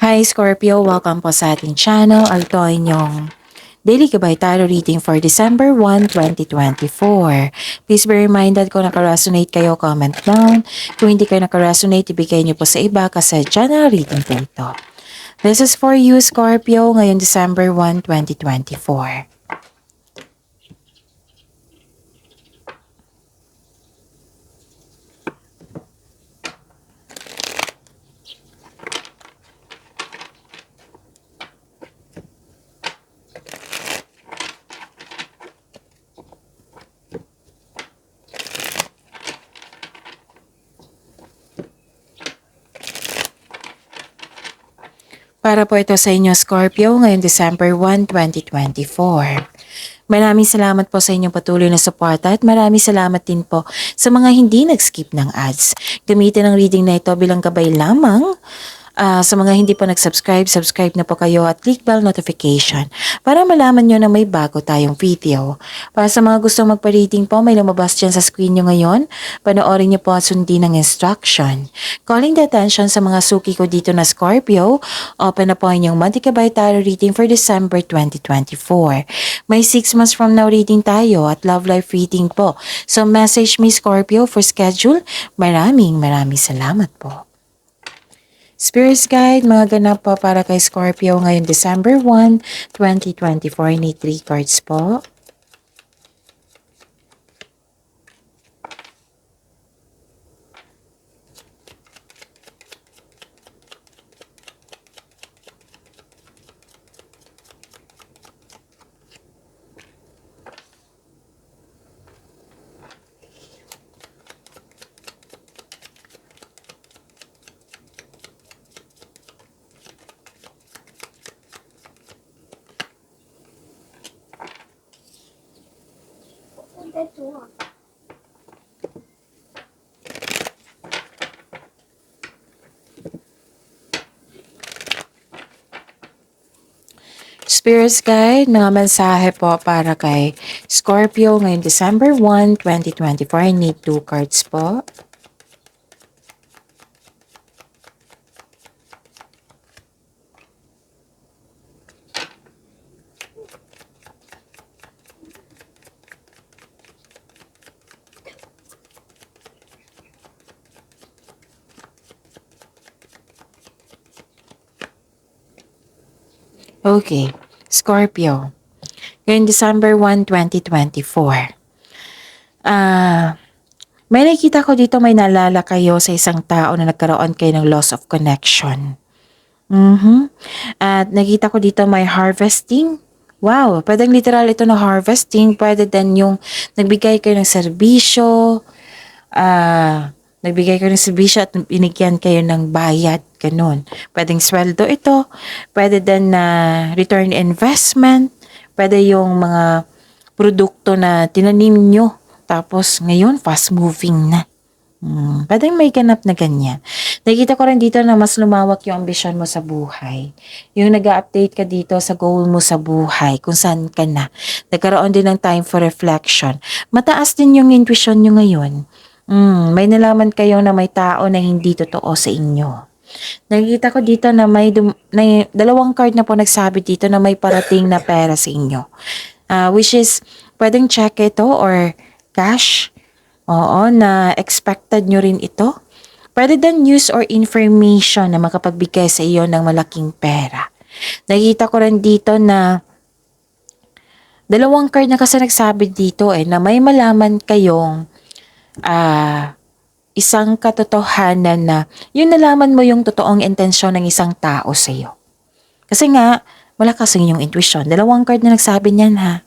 Hi Scorpio, welcome po sa ating channel. Ito ay inyong Daily Gabay Tarot Reading for December 1, 2024. Please be reminded kung nakaresonate kayo, comment down. Kung hindi kayo nakaresonate, ibigay niyo po sa iba kasi general reading po ito. This is for you Scorpio ngayon December 1, 2024. Para po ito sa inyo Scorpio ngayon December 1, 2024. Maraming salamat po sa inyong patuloy na suporta at maraming salamat din po sa mga hindi nag-skip ng ads. Gamitin ang reading na ito bilang gabay lamang. Sa mga hindi pa nag-subscribe, subscribe na po kayo at click bell notification para malaman nyo na may bago tayong video. Para sa mga gustong magpa-reading po, may lumabas dyan sa screen nyo ngayon. Panoorin nyo po at sundin ang instruction. Calling the attention sa mga suki ko dito na Scorpio, open na po inyong Monthly Gabay Tarot reading for December 2024. May 6 months from now reading tayo at love life reading po. So message me Scorpio for schedule. Maraming salamat po. Spirit's Guide, mga ganap po para kay Scorpio ngayon December 1, 2024. Need 3 cards po. Spirit's Guide, mga mensahe po para kay Scorpio ngayong December 1, 2024. I need 2 cards po. Okay, Scorpio. Ngayong December 1, 2024. May nakita ko dito may naalala kayo sa isang tao na nagkaroon kayo ng loss of connection. At nakita ko dito may harvesting. Wow, pwedeng literal ito na harvesting. Pwede din yung nagbigay kayo ng serbisyo, nagbigay kayo ng serbisyo at binigyan kayo ng bayad. Ganun. Pwedeng sweldo ito. Pwede din na return investment. Pwede yung mga produkto na tinanim nyo. Tapos ngayon, fast moving na. Pwedeng may ganap na ganyan. Nakita ko rin dito na mas lumawak yung ambisyon mo sa buhay. Yung nag-update ka dito sa goal mo sa buhay, kung saan ka na. Nagkaroon din ng time for reflection. Mataas din yung intuition nyo ngayon. May nalaman kayo na may tao na hindi totoo sa inyo. Nakikita ko dito na may dalawang card na po nagsabi dito na may parating na pera sa inyo. Which is, pwedeng check ito or cash. Oo, na expected nyo rin ito. Pwede din news or information na makapagbigay sa iyo ng malaking pera. Nakita ko rin dito na dalawang card na kasi nagsabi dito na may malaman kayong isang katotohanan na yung nalaman mo yung totoong intensyon ng isang tao sa iyo. Kasi nga, malakas yung intuition. Dalawang card na nagsabi niyan ha.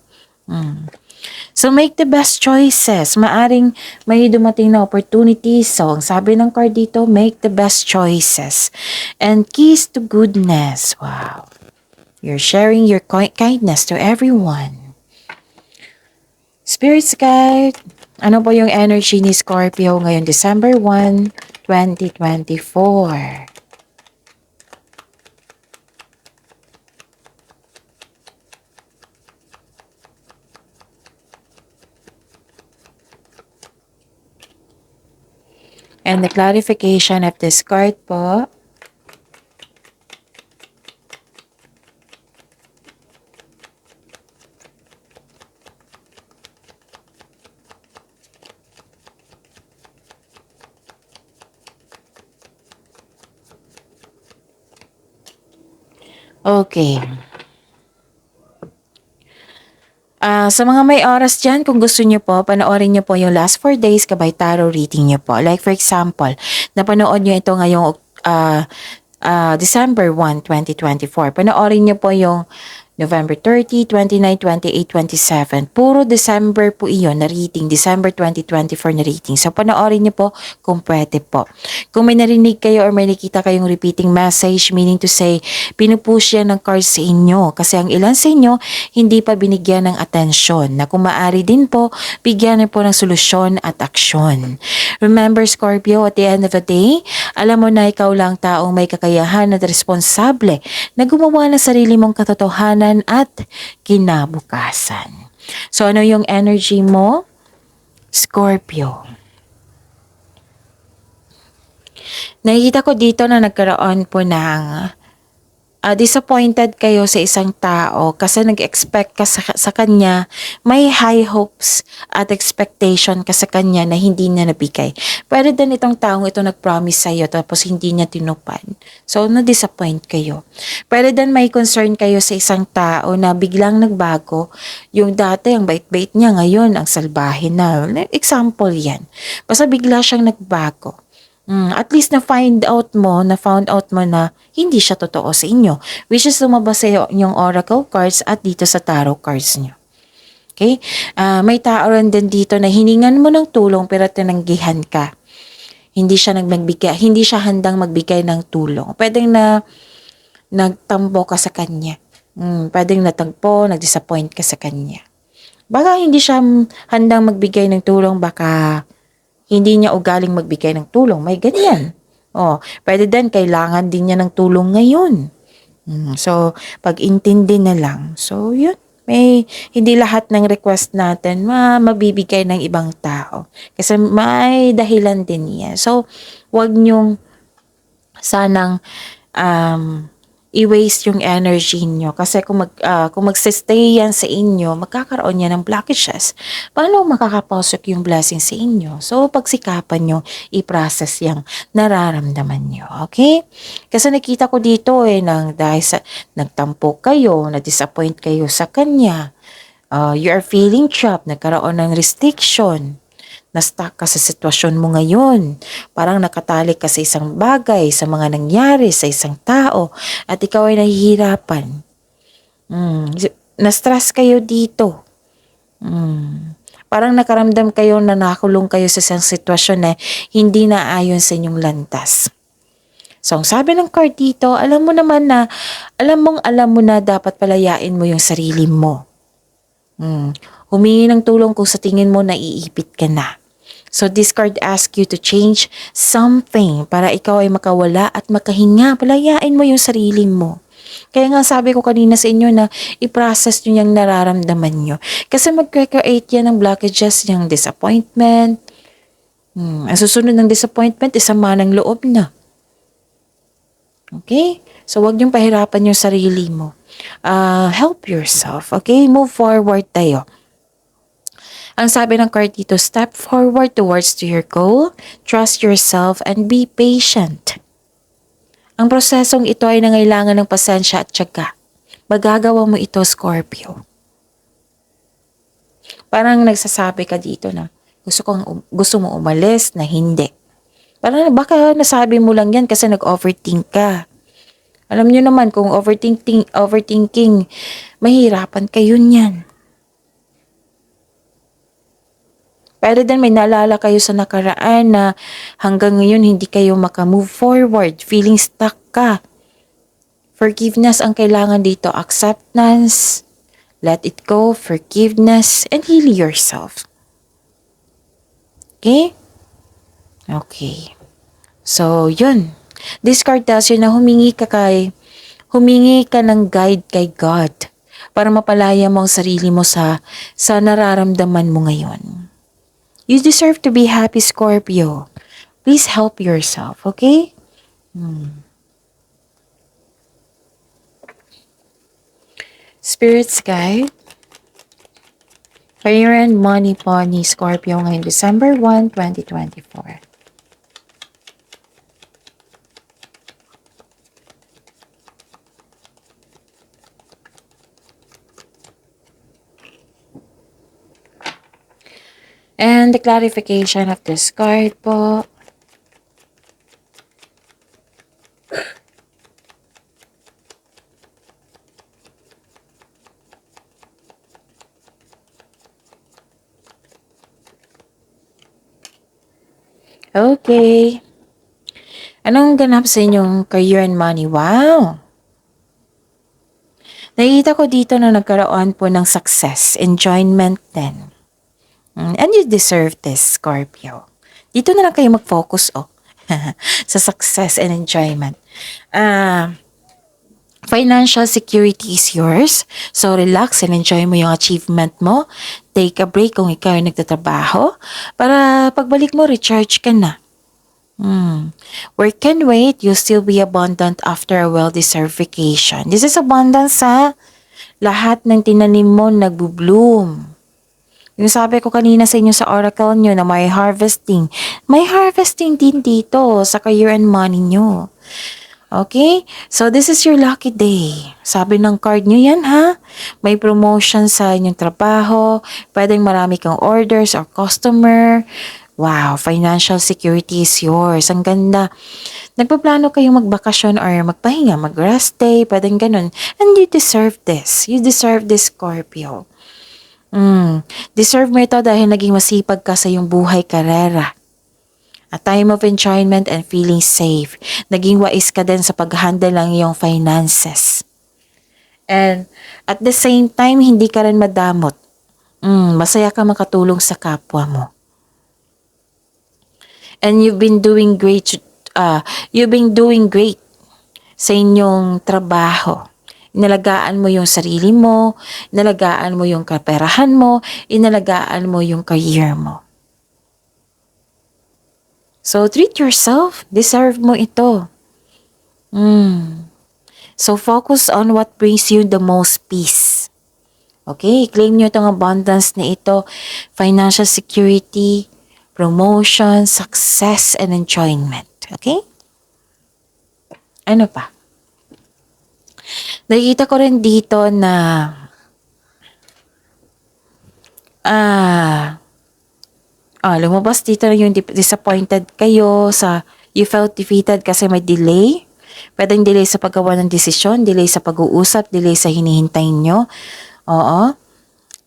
So make the best choices. Maaring may dumating na opportunities. So ang sabi ng card dito, make the best choices. And keys to goodness. Wow. You're sharing your kindness to everyone. Spirit's Guide. Ano po yung energy ni Scorpio ngayon December 1, 2024? And the clarification of this card po. Okay. Sa mga may oras dyan, kung gusto nyo po, panoorin nyo po yung last 4 days kabay tarot reading nyo po. Like for example, napanood nyo ito ngayong December 1, 2024. Panoorin nyo po yung November 30, 29, 28, 27. Puro December po iyon na reading. December 2024 na reading. So, panoorin niyo po kung pwede po. Kung may narinig kayo or may nakita kayong repeating message, meaning to say, pinupush yan ng cards sa inyo. Kasi ang ilan sa inyo, hindi pa binigyan ng atensyon. Na kung maaari din po, bigyan niyo po ng solusyon at aksyon. Remember, Scorpio, at the end of the day, alam mo na ikaw lang taong may kakayahan at responsable na gumawa ng sarili mong katotohanan at kinabukasan. So, ano yung energy mo? Scorpio. Nakikita ko dito na nagkaroon po ng disappointed kayo sa isang tao kasi nag-expect ka sa kanya, may high hopes at expectation ka sa kanya na hindi niya nabigay. Pwede din itong taong ito nag-promise sa iyo tapos hindi niya tinupad. So, na-disappoint kayo. Pwede din may concern kayo sa isang tao na biglang nagbago. Yung dati, ang bait-bait niya, ngayon, ang salbahe na. Example yan. Basta bigla siyang nagbago. At least na-found out mo na hindi siya totoo sa inyo. Which is lumabas sa inyong oracle cards at dito sa tarot cards nyo. Okay? May tao rin din dito na hiningan mo ng tulong pero tinanggihan ka. Hindi siya handang magbigay ng tulong. Pwedeng na nagtampo ka sa kanya. Pwedeng natagpo, nag-disappoint ka sa kanya. Baka hindi siya handang magbigay ng tulong, baka hindi niya ugaling magbigay ng tulong. May ganyan. Pwede din, kailangan din niya ng tulong ngayon. So, pag-intindi na lang. So, yun. Hindi lahat ng request natin mabibigay ng ibang tao. Kasi may dahilan din yan. So, wag niyong sanang i-waste yung energy niyo kasi kung magsistay yan sa inyo, magkakaroon yan ng blockages. Paano makakapasok yung blessing sa inyo? So, pagsikapan nyo, i-process yung nararamdaman nyo. Okay? Kasi nakita ko dito dahil sa nagtampo kayo, na-disappoint kayo sa kanya, you are feeling trapped, nagkaroon ng restriction, na-stuck ka sa sitwasyon mo ngayon. Parang nakatali ka sa isang bagay, sa mga nangyari, sa isang tao, at ikaw ay nahihirapan. Na-stress kayo dito. Parang nakaramdam kayo na nakulong kayo sa isang sitwasyon na hindi na ayon sa inyong landas. So, ang sabi ng card dito, alam mo na dapat palayain mo yung sarili mo. Humingi ng tulong kung sa tingin mo naiipit ka na. So, this card asks you to change something para ikaw ay makawala at makahinga. Palayain mo yung sarili mo. Kaya nga sabi ko kanina sa inyo na i-process nyo yung nararamdaman nyo. Kasi mag-create yan ng blockages, yung disappointment. Ang susunod ng disappointment, sama ng loob na. Okay? So, wag niyong pahirapan yung sarili mo. Help yourself. Okay? Move forward tayo. Ang sabi ng card dito, step forward towards to your goal, trust yourself, and be patient. Ang prosesong ito ay nangailangan ng pasensya at tiyaga. Magagawa mo ito, Scorpio. Parang nagsasabi ka dito na gusto mo umalis na hindi. Parang baka nasabi mo lang yan kasi nag-overthink ka. Alam niyo naman kung overthinking, mahirapan kayo niyan. Pero din may naalala kayo sa nakaraan na hanggang ngayon hindi kayo makamove forward, feeling stuck ka. Forgiveness ang kailangan dito, acceptance, let it go, forgiveness, and heal yourself. Okay? Okay. So, yun. This card tells you na humingi ka ng guide kay God para mapalaya mo ang sarili mo sa nararamdaman mo ngayon. You deserve to be happy, Scorpio. Please help yourself, okay? Spirits guide. Career and money po ni Scorpio ngayong December 1, 2024. And the clarification of this card po. Okay. Anong ganap sa inyong career and money? Wow! Nakikita ko dito na nagkaroon po ng success, enjoyment din. And you deserve this, Scorpio. Dito na lang kayo mag-focus, sa success and enjoyment. Financial security is yours. So, relax and enjoy mo yung achievement mo. Take a break kung ikaw ay nagtatrabaho. Para pagbalik mo, recharge ka na. Work can wait. You'll still be abundant after a well-deserved vacation. This is abundance sa lahat ng tinanim mo nagbo-bloom. Yung sabi ko kanina sa inyo sa oracle nyo na may harvesting. May harvesting din dito sa career and money nyo. Okay? So, this is your lucky day. Sabi ng card nyo yan, ha? May promotion sa inyong trabaho. Pwedeng marami kang orders or customer. Wow, financial security is yours. Ang ganda. Nagpaplano kayong magbakasyon or magpahinga, mag-rest day, pwedeng ganun. And you deserve this. You deserve this, Scorpio. Deserve mo ito dahil naging masipag ka sa iyong buhay karera. A time of enjoyment and feeling safe. Naging wais ka din sa pag-handle ng iyong finances. And at the same time, hindi ka rin madamot. Masaya ka makatulong sa kapwa mo. And you've been doing great sa inyong trabaho. Inalagaan mo yung sarili mo, inalagaan mo yung kaperahan mo, inalagaan mo yung career mo. So, treat yourself. Deserve mo ito. So, focus on what brings you the most peace. Okay? Claim nyo itong abundance na ito. Financial security, promotion, success, and enjoyment. Okay? Ano pa? Nakikita ko rin dito na lumabas dito yung disappointed kayo you felt defeated kasi may delay. Pwedeng delay sa paggawa ng desisyon, delay sa pag-uusap, delay sa hinihintay nyo. Oo.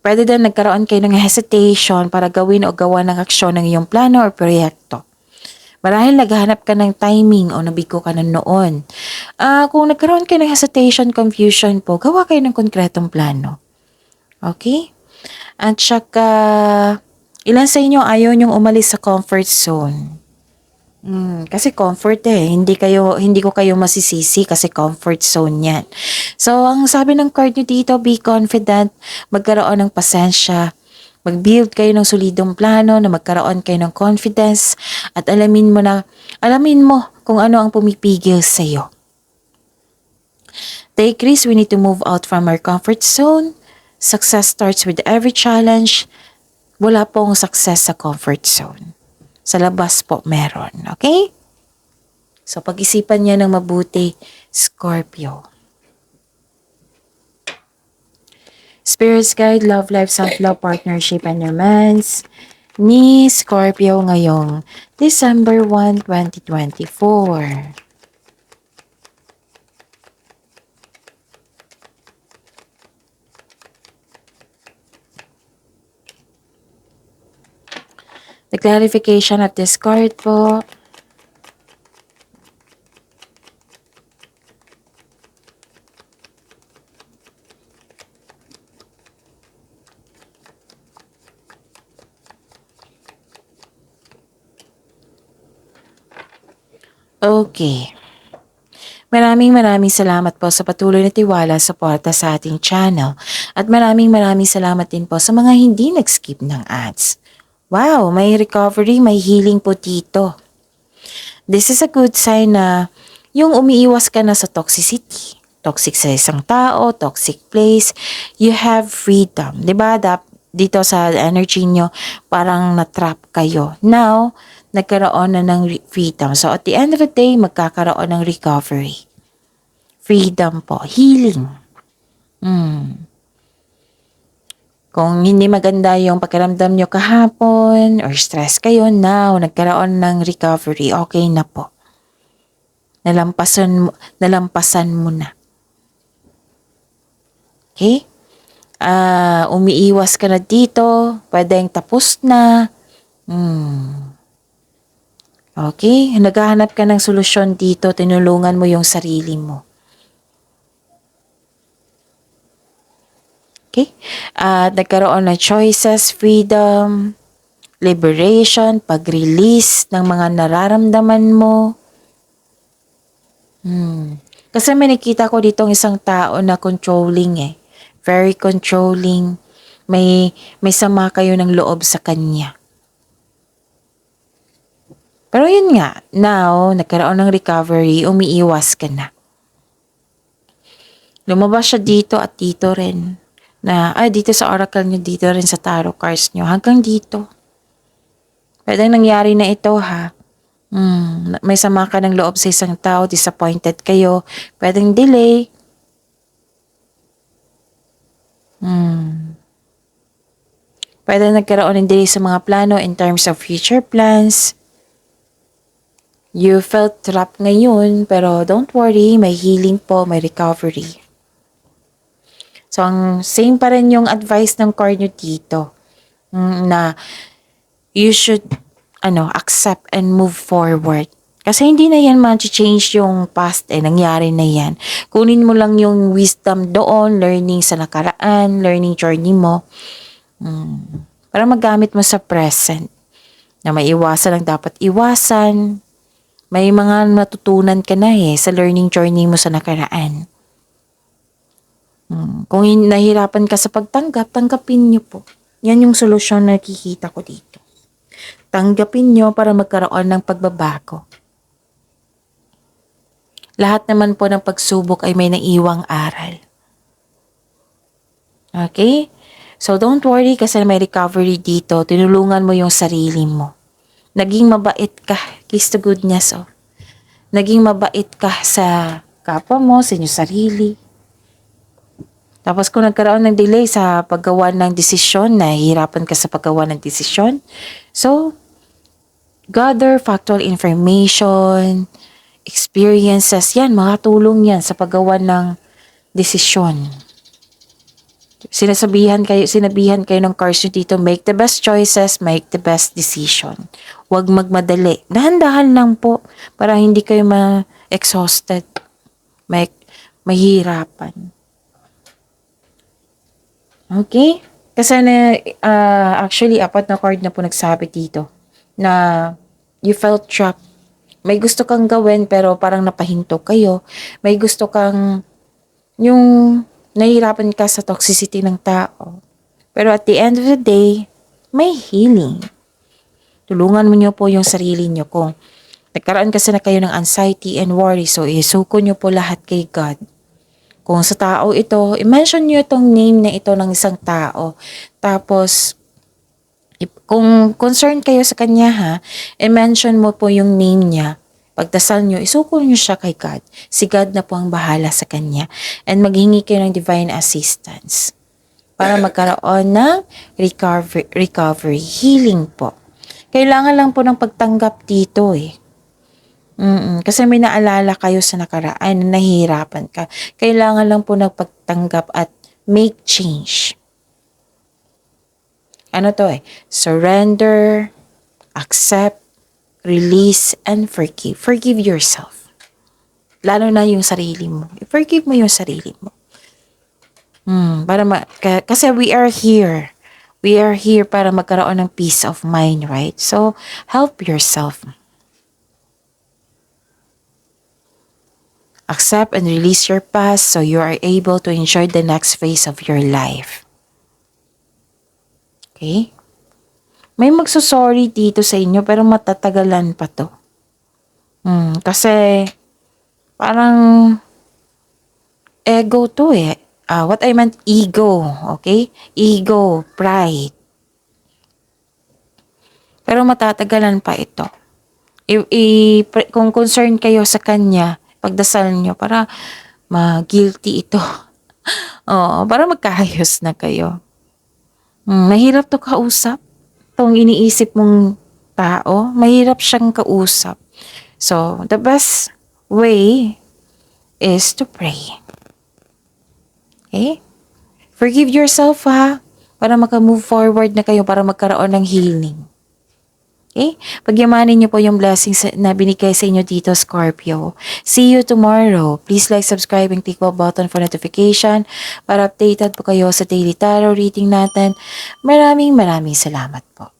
Pwede din nagkaroon kayo ng hesitation para gawin o gawa ng aksyon ng iyong plano o proyekto. Marahil naghahanap ka ng timing o nabigo ka na noon. Kung nagkaroon kayo ng hesitation, confusion po, gawa kayo ng konkretong plano. Okay? At saka, ilan sa inyo ayaw nyong umalis sa comfort zone? Kasi comfort hindi ko kayo masisisi kasi comfort zone yan. So, ang sabi ng card nyo dito, be confident, magkaroon ng pasensya, mag-build kayo ng solidong plano na magkaroon kayo ng confidence at alamin mo kung ano ang pumipigil sa iyo. Take risks, we need to move out from our comfort zone. Success starts with every challenge. Wala pong success sa comfort zone. Sa labas po meron. Okay? So, pag-isipan niya ng mabuti, Scorpio. Spirit's Guide, Love Life, Self-Love, Partnership, and Romance ni Scorpio ngayong December 1, 2024. The clarification of this card po. Okay. Maraming salamat po sa patuloy na tiwala, suporta sa ating channel. At maraming salamat din po sa mga hindi nag-skip ng ads. Wow, may recovery, may healing po dito. This is a good sign na yung umiiwas ka na sa toxicity. Toxic sa isang tao, toxic place, you have freedom. Diba? Dito sa energy nyo, parang na-trap kayo. Now, nagkaroon na ng freedom. So, at the end of the day, magkakaroon ng recovery. Freedom po. Healing. Kung hindi maganda yung pakiramdam nyo kahapon or stress kayo, now nagkaroon ng recovery, okay na po. Nalampasan mo na. Okay? Umiiwas ka na dito, pwedeng tapos na. Okay? Naghahanap ka ng solusyon dito, tinulungan mo yung sarili mo. Okay? At nagkaroon ng choices, freedom, liberation, pag-release ng mga nararamdaman mo. Kasi may nakita ko ditong isang tao na controlling eh. Very controlling. May sama kayo ng loob sa kanya. Pero yun nga, now, nagkaroon ng recovery, umiiwas ka na. Lumabas siya dito at dito rin. Dito sa oracle nyo, dito rin sa tarot cards nyo. Hanggang dito. Pwedeng nangyari na ito ha. May sama ka ng loob sa isang tao, disappointed kayo. Pwedeng delay. Pwedeng nagkaroon ng delay sa mga plano in terms of future plans. You felt trapped ngayon, pero don't worry, may healing po, may recovery. So, ang same pa rin yung advice ng card nyo dito. Na you should accept and move forward. Kasi hindi na yan ma-change yung past nangyari na yan. Kunin mo lang yung wisdom doon, learning sa nakaraan, learning journey mo. Para magamit mo sa present. Na may iwasan ang dapat iwasan. May mga matutunan ka na sa learning journey mo sa nakaraan. Kung nahirapan ka sa pagtanggap, tanggapin niyo po. Yan yung solusyon na nakikita ko dito. Tanggapin niyo para magkaroon ng pagbabago. Lahat naman po ng pagsubok ay may naiwang aral. Okay? So don't worry kasi may recovery dito. Tinulungan mo yung sarili mo. Naging mabait ka. Kiss the goodness. Naging mabait ka sa kapwa mo, sa inyong sarili. Tapos kung nagkaroon ng delay sa paggawa ng desisyon, nahihirapan ka sa paggawa ng desisyon, so, gather factual information, experiences, yan, makatulong yan sa paggawa ng desisyon. Sinabihan kayo ng cards nyo dito, make the best choices, make the best decision. Huwag magmadali. Dahan-dahan lang po para hindi kayo ma-exhausted, mahirapan. Okay? Kasi actually, 4 na card na po nagsabi dito na you felt trapped. May gusto kang gawin pero parang napahinto kayo. May gusto kang yung nahihirapan ka sa toxicity ng tao. Pero at the end of the day, may healing. Tulungan mo niyo po yung sarili niyo. Kung nagkaroon kasi na kayo ng anxiety and worry, so isuko niyo po lahat kay God. Kung sa tao ito, i-mention nyo itong name na ito ng isang tao. Tapos, kung concerned kayo sa kanya i-mention mo po yung name niya. Pagdasal nyo, isuko nyo siya kay God. Si God na po ang bahala sa kanya. And maghingi kayo ng divine assistance. Para magkaroon ng recovery, healing po. Kailangan lang po ng pagtanggap dito kasi may naalala kayo sa nakaraan na nahihirapan ka. Kailangan lang po nagpagtanggap at make change. Ano to Surrender, accept, release, and forgive. Forgive yourself. Lalo na yung sarili mo. Forgive mo yung sarili mo. Kasi we are here. We are here para magkaroon ng peace of mind, right? So, help yourself. Accept and release your past so you are able to enjoy the next phase of your life. Okay? May magsusorry dito sa inyo pero matatagalan pa to. Kasi parang ego to what I meant, ego. Okay? Ego, pride. Pero matatagalan pa ito. Kung concerned kayo sa kanya, pagdasal nyo para ma-guilty ito. Para magkaayos na kayo. Mahirap to kausap. Itong iniisip mong tao, mahirap siyang kausap. So, the best way is to pray. Okay? Forgive yourself ha, para maka-move forward na kayo, para magkaroon ng healing. Okay? Pagyamanin niyo po yung blessings na binigay sa inyo dito, Scorpio. See you tomorrow. Please like, subscribe, and click the button for notification para updated po kayo sa daily tarot reading natin. Maraming salamat po.